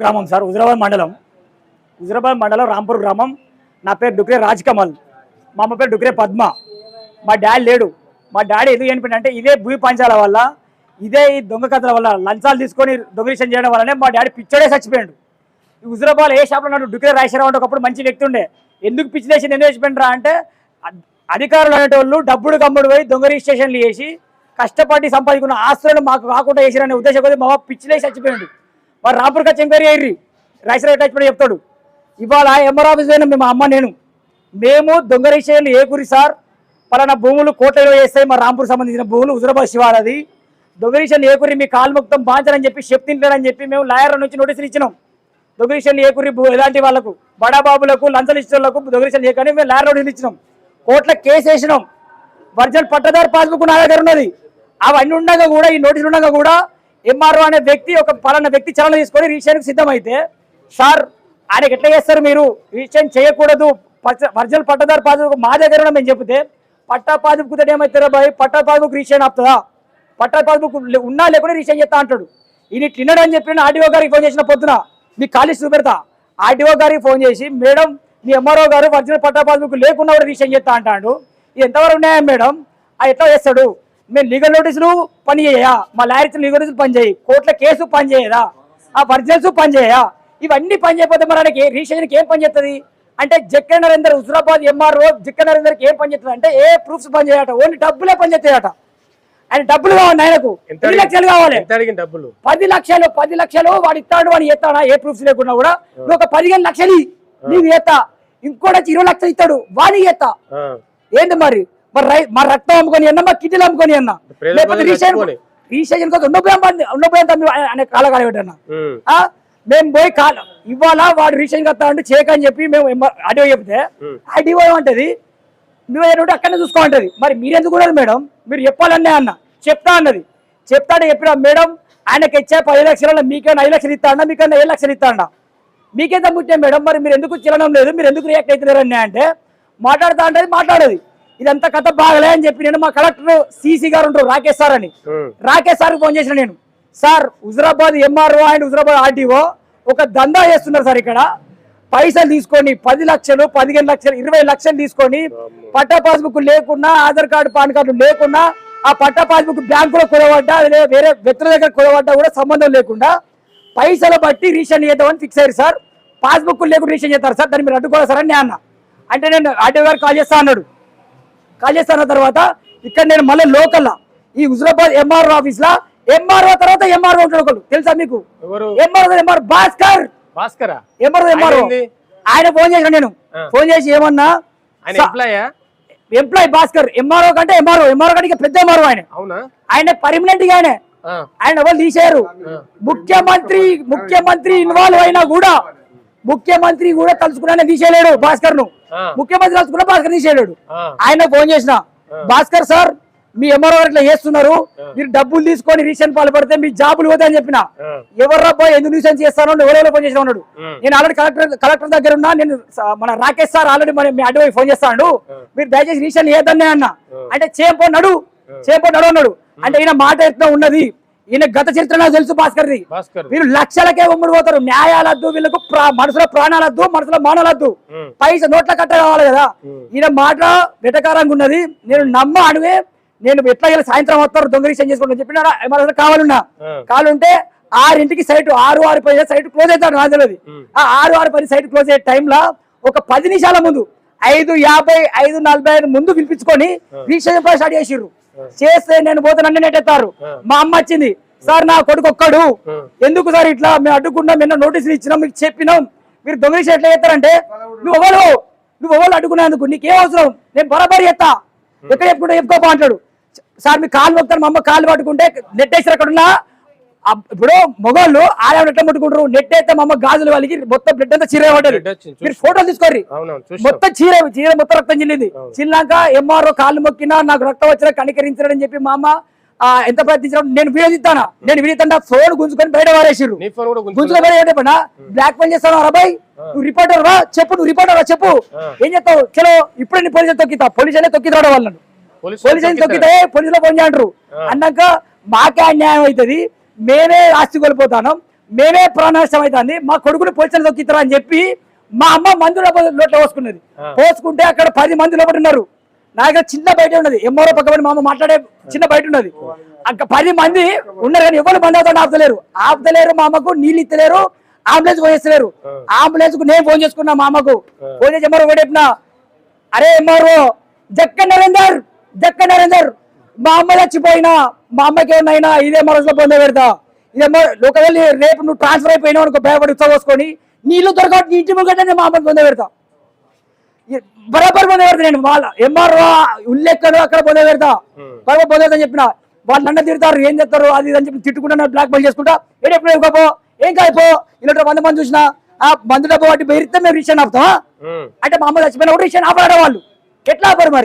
గ్రామం సార్, హుజరాబాద్ మండలం రాంపూర్ గ్రామం. నా పేరు డుక్రే రాజ్ కమల్, మా అమ్మ పేరు డుక్రే పద్మ. మా డాడీ లేడు. మా డాడీ ఎందుకు చనిపోయిందంటే ఇదే భూమి పంచాల వల్ల, ఇదే ఈ దొంగ కథల వల్ల, లంచాలు తీసుకొని దొంగలిషన్ చేయడం వల్లనే మా డాడీ పిచ్చోడే చచ్చిపోయాడు. ఈ హుజరాబాద్ ఏ షాప్లో ఉన్నాడు డుక్రే రాజశేఖరరావు అంటే ఒకప్పుడు మంచి వ్యక్తి ఉండే. ఎందుకు పిచ్చిలేసి ఎందుకు చచ్చిపోయినరా అంటే అధికారులు అనేటోళ్ళు డబ్బులు కమ్ముడు పోయి దొంగ రిజిస్ట్రేషన్లు చేసి కష్టపడి సంపాదించుకున్న ఆస్తులను మాకు కాకుండా చేసిరనే ఉద్దేశం కొద్ది మా పిచ్చిలేసి చచ్చిపోయాడు. మరి రాంపూర్కి వచ్చి ఎంక్వైరీ అయ్యి రాజశేఖర టచ్మెంట్ చెప్తాడు. ఇవాళ ఎంఆర్ ఆఫీస్ అయినా మేము అమ్మ మేము దొంగ రిజిస్ట్రేషన్లు ఏ గురి సార్, పలానా భూములు కోట్లలో వేస్తాయి మా రాంపూర్ సంబంధించిన భూములు, హుజరాబాద్ శివాలది దొంగ రిజిస్ట్రేషన్లు ఏ గురి మీ కాలు మొత్తం బాంచాలని చెప్పి చెప్తింటారని చెప్పి మేము లాయర్ల నుంచి నోటీసులు ఇచ్చినాం. దొంగ రిజిస్ట్రేషన్లు ఏ గురి ఎలాంటి వాళ్ళకు బడాబాబులకు లంచం ఇచ్చేళ్లకు దొంగ రిజిస్ట్రేషన్లు ఏ కానీ మేము లాయర్ నోటీసులు ఇచ్చినాం. కోర్టులో కేసు వేసినాం. ఒరిజినల్ పట్టదారు పాస్బుక్ నా దగ్గర ఉన్నది. అవన్నీ ఉండగా కూడా, ఈ నోటీసులు ఉండగా కూడా ఎంఆర్ఓ అనే వ్యక్తి ఒక పలానా వ్యక్తి చలన తీసుకొని రిజిస్ట్రేషన్కి సిద్ధమైతే, సార్ ఆయనకి ఎట్లా చేస్తారు మీరు, రిజిస్ట్రేషన్ చేయకూడదు, ఒరిజినల్ పట్టదారు పాస్బుక్ మా దగ్గర మేము చెప్తే పట్టా పాస్బుక్ ఏమవుతారా బాయ్, పట్టా పాస్బుక్ రిజిస్ట్రేషన్ ఆపుతుందా, పట్టా పాస్బుక్ ఉన్నా లేకుండా రిజిస్ట్రేషన్ చేస్తా అంటాడు. ఈయన తినడని చెప్పి ఆర్డీఓ గారికి ఫోన్ చేసిన పొద్దున మీ కాలేజ్ చూపెడతా. ఆర్డీఓ గారికి ఫోన్ చేసి, మేడం మీ ఎంఆర్ఓ గారు ఒరిజినల్ పట్టా పాస్బుక్ లేకుండా కూడా రిజిస్ట్రేషన్ చేస్తా అంటాడు. ఇది ఎంతవరకు ఉన్నాయా మేడం, అది ఎట్లా చేస్తాడు, మేము లీగల్ నోటీసులు పని చేయా, మా లాయర్స్ లీగల్ నోటీసులు పని చేయి, కోర్టుల కేసు పని చేయదా, ఆ ఒరిజినల్స్ పని చేయా, ఇవన్నీ పని చేయకపోతే మరి ఆయనకి రిజిస్ట్రేషన్కి ఏం పని చేస్తుంది అంటే, జక్కే నరేందర్ హుజరాబాద్ ఎంఆర్ఓ జక్కే నరేందర్కి ఏం పని చేస్తుంది అంటే ఏ ప్రూఫ్స్ పని చేయట, ఓన్లీ డబ్బులే పని చేస్తాయట. ఆయన డబ్బులు కావాలి, ఆయనకు 10 లక్షలు కావాలి. 10 లక్షలు వాడు ఇస్తాడు, వాడు ఎత్తాడా ఏ ప్రూఫ్స్ లేకుండా కూడా, నువ్వు ఒక 15 లక్షలు నీకు ఎత్తా, ఇంకోటి 20 లక్షలు ఇస్తాడు వాడికి ఎత్తా. ఏంటి మరి మా రక్తం అమ్ముకొని అన్నా, మా కిడ్నీలు అమ్ముకొని అన్నా, లేకపోతే రిజిస్ట్రేషన్ కోసం అనే కాలకాల పెట్టన్నా. మేము పోయి ఇవాళ వాడు రిజిస్ట్రేషన్ కత్తా అంటే చేయకని చెప్పి మేము ఆడియో చెప్తే ఆడియో ఏమంటది, నువ్వు అక్కడనే చూసుకోమంటది. మరి మీరెందుకు కూడా మేడం, మీరు చెప్పాలనే అన్న చెప్తా అన్నది. చెప్తాడే చెప్పినా మేడం ఆయనకి ఇచ్చే 10 లక్షల మీకైనా 5 లక్షలు ఇస్తా అన్నా, మీకైనా 7 లక్షలు ఇస్తా అన్నా, మీకేంత ముట్టే మేడం, మరి మీరు ఎందుకు చిలనం లేదు, మీరు ఎందుకు రియాక్ట్ అవుతున్నారని అంటే మాట్లాడుతా అంటే మాట్లాడేది. ఇదంతా కథ బాగలే అని చెప్పి నేను మా కలెక్టర్ సిసి గారు ఉంటారు రాకేష్ సార్ అని, రాకేష్ సార్కి ఫోన్ చేసిన నేను, sir Huzurabad MRO and Huzurabad RTO ఒక దందా చేస్తున్నారు సార్, ఇక్కడ పైసలు తీసుకొని 10 లక్షలు 15 లక్షలు 20 లక్షలు తీసుకొని పట్టా పాస్బుక్ లేకున్నా, ఆధార్ కార్డు పాన్ కార్డు లేకున్నా, ఆ పట్టా పాస్బుక్ బ్యాంకులో కొలవడ్డా వేరే వ్యక్తుల దగ్గర కొలవడ్డా కూడా సంబంధం లేకుండా పైసలు బట్టి రిజిస్ట్రేషన్ చేద్దామని ఫిక్స్ అయ్యారు సార్. పాస్బుక్ లేకుండా రిజిస్ట్రేషన్ చేస్తారు సార్, దాన్ని మీరు అడ్డుకోవాలి సార్ అని నేను అన్న. అంటే నేను ఆర్టీఓ గారు కాల్ చేస్తా అన్నాడు. కాల్ చేస్తాన తర్వాత ఇక్కడ నేను మళ్ళీ లోకల్ ఈ హుజరాబాద్ ఎంఆర్ఓ ఆఫీస్ లా ఎంఆర్ఓ తర్వాత ఎంఆర్ఓ ఉంటాడు ఒకళ్ళు, తెలుసా మీకు, ఎంఆర్ఓ భాస్కర్ ఎంఆర్ఓ ఆయన ఫోన్ చేసిన నేను, ఫోన్ చేసి ఏమన్నా ఎంప్లాయ్ భాస్కర్ ఎంఆర్ఓ కంటే ఎంఆర్ఓ కంటే పెద్ద ఎంఆర్ఓ ఆయన పర్మనెంట్ గా ఆయన ఎవరు తీసేయరు. ముఖ్యమంత్రి ఇన్వాల్వ్ అయినా కూడా ముఖ్యమంత్రి కూడా తలుచుకున్నా తీసేయలేడు భాస్కర్ ను, ముఖ్యమంత్రి తలుచుకున్నా భాస్కర్ తీసేయలేడు. ఆయన ఫోన్ చేసిన, భాస్కర్ సార్ మీ ఎంఆర్ఓ ఇట్లా చేస్తున్నారు, మీరు డబ్బులు తీసుకొని రిజిస్ట్రేషన్ పాల్పడితే మీ జాబులు పోతాయని చెప్పిన. ఎవర్రాబోయ్ ఎందుకు రిజిస్ట్రేషన్ చేస్తాను ఎవరెవరో ఫోన్ చేసిన ఉన్నాడు. నేను ఆల్రెడీ కలెక్టర్ దగ్గర ఉన్నా, నేను మన రాకేష్ సార్ ఆల్రెడీ మీ అడ్వై ఫోన్ చేస్తాడు, మీరు దయచేసి రిజిస్ట్రేషన్ ఏదన్నా అన్న అంటే చేపోన్నాడు అన్నాడు. అంటే ఈయన మాట ఎట్లా ఉన్నది, ఈయన గత చరిత్ర నాకు తెలుసు భాస్కర్ది. మీరు లక్షలకే ఉమ్మడి పోతారు, న్యాయాలద్దు వీళ్ళకు, మనసులో ప్రాణాలద్దు, మనసులో మానాలద్దు, పైసా నోట్ల కట్ట కావాలి కదా. ఈయన మాట వెటకారంగా ఉన్నది, నేను నమ్మ అడుగే, నేను ఎట్లా సాయంత్రం వస్తారు దొంగ రిజిస్ట్రేషన్ చేసుకుంటా చెప్పిన కావాలన్నా కావాలంటే 6 సైట్ 6 సైట్ క్లోజ్ అవుతాడు నాకు తెలియదు. ఆ 6 సైట్ క్లోజ్ అయ్యే టైంలో ఒక 10 నిమిషాల ముందు 5:50 5:45 ముందు పిలిపించుకొని రిజిస్ట్రేషన్ స్టార్ట్ చేసిర్రు. చేస్తే నేను పోతానని నెట్టేస్తారు. మా అమ్మ వచ్చింది, సార్ నా కొడుకు ఒక్కడు ఎందుకు సార్ ఇట్లా మేము అడ్డుకున్నా, నిన్న నోటీసులు ఇచ్చినాం, మీకు చెప్పినాం, మీరు దొంగ రిజిస్ట్రేషన్ ఎట్లా చేస్తారంటే నువ్వు ఎవరు అడ్డుకునేందుకు నీకేం అవసరం, నేను బరాబరి చేస్తా, ఎక్కడ చెప్పుకుంటే చెప్పుకోపా అంటాడు. సార్ మీ కాలు మొత్తం మా అమ్మ కాలు పట్టుకుంటే నెట్ వేసారు అక్కడున్నా. ఇప్పుడు మొగోళ్ళు ఆడవాళ్ళు ఎట్లా ముట్టుకుంటారు, నెట్ అయితే మా అమ్మ గాజులు వాళ్ళకి మొత్తం బ్లడ్ అంతా చీర పడ్డారు. మీరు ఫోటోలు తీసుకోర్రి, మొత్తం చీర మొత్తం రక్తం చిల్లింది. చిల్లాక ఎంఆర్ఓ కాళ్ళు మొక్కినా నాకు రక్తం వచ్చినా కనికరించాడని చెప్పి మా అమ్మ ఎంత ప్రయత్నించడం. నేను వీడియో తీస్తానా ఫోన్ గుంజుకొని బయట వారేసిర్రు. గుంజుకొని బయట బ్లాక్ మెయిల్ చేస్తాను, అబ్బాయి నువ్వు రిపోర్టర్ రా చెప్పు, నువ్వు రిపోర్టర్ రా చెప్పు, ఏం చెప్తావు, చలో ఇప్పుడు నేను పోలీసులు తొక్కితా, పోలీసులే తొక్కితాడు వాళ్ళను, పోలీసులు తొక్కితే పోలీసులో ఫోన్ చేయంటారు. అన్నాక మాకే అన్యాయం అవుతుంది, మేమే ఆస్తి కోల్పోతాను, మేమే ప్రాణనష్టం అవుతుంది, మా కొడుకుని పోలీసులు దొక్కిస్తారా అని చెప్పి మా అమ్మ మందు లోట్లో పోసుకున్నది. పోసుకుంటే అక్కడ 10 మంది లోపల ఉన్నారు. నా దగ్గర చిన్న బయట ఉన్నది, ఎంఆర్ఓ పక్కన మా అమ్మ మాట్లాడే చిన్న బయట ఉన్నది. అక్కడ 10 మంది ఉన్నారు కానీ ఎవరు బండి అవుతాడు ఆపుతలేరు. మా అమ్మకు నీళ్ళు ఇస్తలేరు, అంబులెన్స్ ఫోన్ చేస్తలేరు. అంబులెన్స్ కు నేను ఫోన్ చేసుకున్నా, మా అమ్మకు ఫోన్ చేసి ఎంఆర్ఓ కూడా చెప్పిన, అరే ఎంఆర్ఓ జక్క నరేందర్ మా అమ్మ చచ్చిపోయినా మా అమ్మకి ఏమన్నా ఇదే మనసులో పొందే పెడతా, ఇదేమో ఒకవేళ రేపు నువ్వు ట్రాన్స్ఫర్ అయిపోయినావు అనుకో భయపడి ఉత్సవోసుకొని నీళ్ళు దొరకటి నీ ఇంటి ముంగట మా అమ్మకి పొందే పెడతా, బరాబర్ పొందే పెడతా. నేను వాళ్ళ ఎంఆర్ఓ ఉల్లెక్కడు అక్కడ పొందే పెడతా, బరాబర్ పొందే పెడతా చెప్పిన. వాళ్ళు నన్ను తిడతారు, ఏం చేస్తారు అది అని చెప్పి తిట్టుకుంటా, బ్లాక్ మెయిల్ చేసుకుంటా. ఎప్పుడు ఇవ్వకపో ఏం కాయిపో ఇలా 100 మంది చూసినా ఆ మందు డబ్బు వాటి బెదిరిస్తే మేము రిషన్ ఆపుతాం అంటే మా అమ్మ చచ్చిపోయినా కూడా రిషన్ ఆపరాడు వాళ్ళు. ఎట్లా ఆపరు మరి?